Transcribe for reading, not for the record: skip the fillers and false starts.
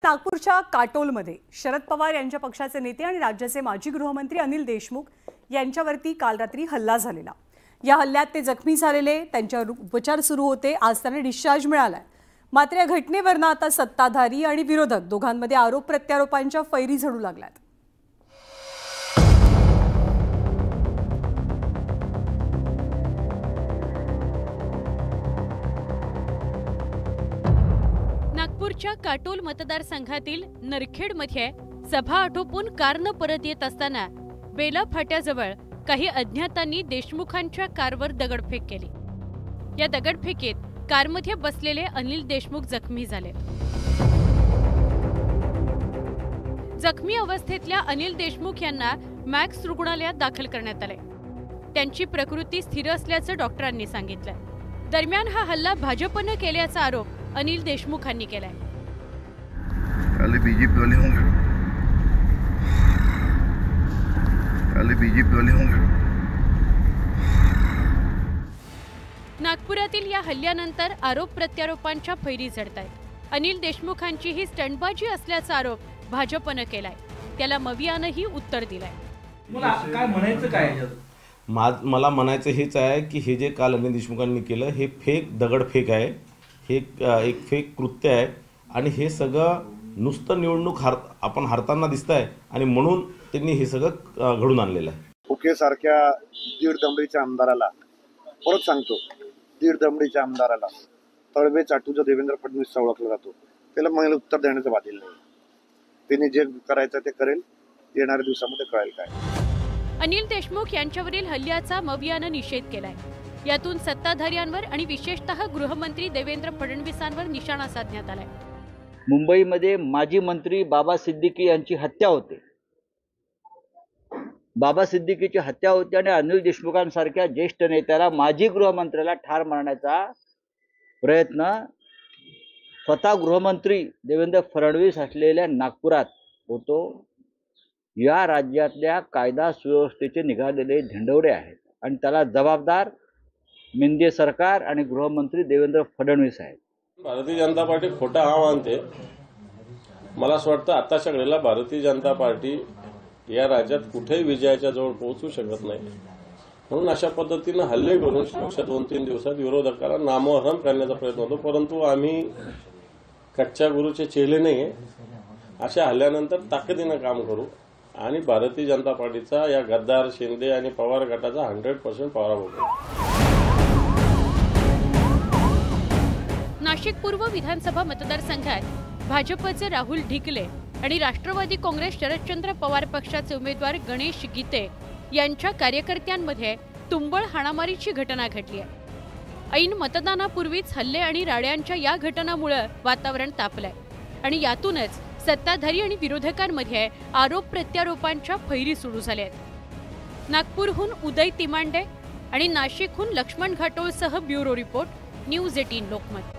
नागपूरच्या काटोलमध्ये शरद पवार यांच्या पक्षाचे नेते आणि राज्याचे माजी गृहमंत्री अनिल देशमुख यांच्यावरती काल रात्री हल्ला झालेला। या हल्ल्यात ते जखमी झालेले, त्यांच्यावर उपचार सुरू होते। आज त्यांना डिस्चार्ज मिळालाय। मात्र या घटनेवरून आता सत्ताधारी आणि विरोधक दोघांमध्ये आरोप प्रत्यारोपांच्या फैरी झडू लागल्यात। नागपूरच्या काटोल मतदारसंघातील नरखेडमध्ये सभा आटोपून कारनं परत येत असताना बेला फाट्याजवळ काही अज्ञातांनी देशमुखांच्या कारवर दगडफेक केली। या दगडफेकीत कारमध्ये बसलेले अनिल देशमुख जखमी झाले। जखमी अवस्थेतल्या अनिल देशमुख यांना मॅक्स रुग्णालयात दाखल करण्यात आले। त्यांची प्रकृती स्थिर असल्याचं डॉक्टरांनी सांगितलं। दरम्यान हा हल्ला भाजपने केल्याचा आरोप अनिल देशमुखांनी केलाय। बीजेपी वाले होंगे। नागपुरातील या हल्ल्यानंतर आरोप प्रत्यारोपांच्या फैरी झडतायत। अनिल देशमुखांची ही स्टंटबाजी असल्याचा आरोप भाजपने केलाय। त्याला मवियानंही उत्तर दिलंय। मला काय म्हणायचं काय? मला म्हणायचं हेच आहे की हे जे काल अनिल देशमुखांनी केलं हे फेक दगडफेक आहे। हे एक फेक कृत्य आहे आणि हे सगळं नुसतं निवडणूक आपण हारताना दिसतंय आणि म्हणून त्यांनी हे सगळं घडून आणलेलं आहे। फुके सारख्या दीड दमडीच्या आमदाराला, परत सांगतो, दीड दमडीच्या आमदाराला तळवे चाटूचा देवेंद्र फडणवीस ओळखला जातो। त्याला मला उत्तर देण्याचं बातील नाही। त्यांनी जे करायचं ते करेल। येणाऱ्या दिवसामध्ये कळेल काय। अनिल देशमुख यांच्यावरील हल्ल्याचा मवियानं निषेध केलाय। यातून सत्ताधाऱ्यांवर आणि विशेषतः गृहमंत्री देवेंद्र फडणवीसांवर निशाणा साधण्यात आलाय। मुंबईमध्ये माजी मंत्री बाबा सिद्दीकी यांची हत्या होते। बाबा सिद्दीकीची हत्या होती आणि अनिल देशमुखांसारख्या ज्येष्ठ नेत्याला, माजी गृहमंत्र्याला ठार मारण्याचा प्रयत्न स्वतः गृहमंत्री देवेंद्र फडणवीस असलेल्या नागपुरात होतो। या राज्यातल्या कायदा सुव्यवस्थेचे निघालेले झेंडवरे आहेत आणि त्याला जबाबदार मेंदे सरकार आणि गृहमंत्री देवेंद्र फडणवीस आहेत। भारतीय जनता पार्टी खोटा हा मानते। मला असं वाटतं आताच्या घडीला भारतीय जनता पार्टी या राज्यात कुठेही विजयाच्या जवळ पोहोचू शकत नाही। म्हणून अशा पद्धतीनं हल्ले करून अशा 2-3 दिवसात विरोधकाला नामोहरम करण्याचा प्रयत्न होतो। परंतु आम्ही कच्च्या गुरुचे चेले नाही। अशा हल्ल्यानंतर ताकदीनं काम करू आणि भारतीय जनता पार्टीचा या गद्दार, शिंदे आणि पवार गटाचा 100% पराभव करू। नाशिक पूर्व विधानसभा मतदारसंघात भाजपचे राहुल ढिकले आणि राष्ट्रवादी काँग्रेस शरदचंद्र पवार पक्षाचे उमेदवार गणेश गीते यांच्या कार्यकर्त्यांमध्ये तुंबळ हाणामारीची घटना घडली आहे। ऐन मतदानापूर्वीच हल्ले आणि राड्यांच्या या घटनांमुळे वातावरण तापलंय आणि यातूनच सत्ताधारी आणि विरोधकांमध्ये आरोप प्रत्यारोपांच्या फैरी सुरू झाल्या आहेत। नागपूरहून उदय तिमांडे आणि नाशिकहून लक्ष्मण घाटोळसह ब्युरो रिपोर्ट, न्यूज 18 लोकमत।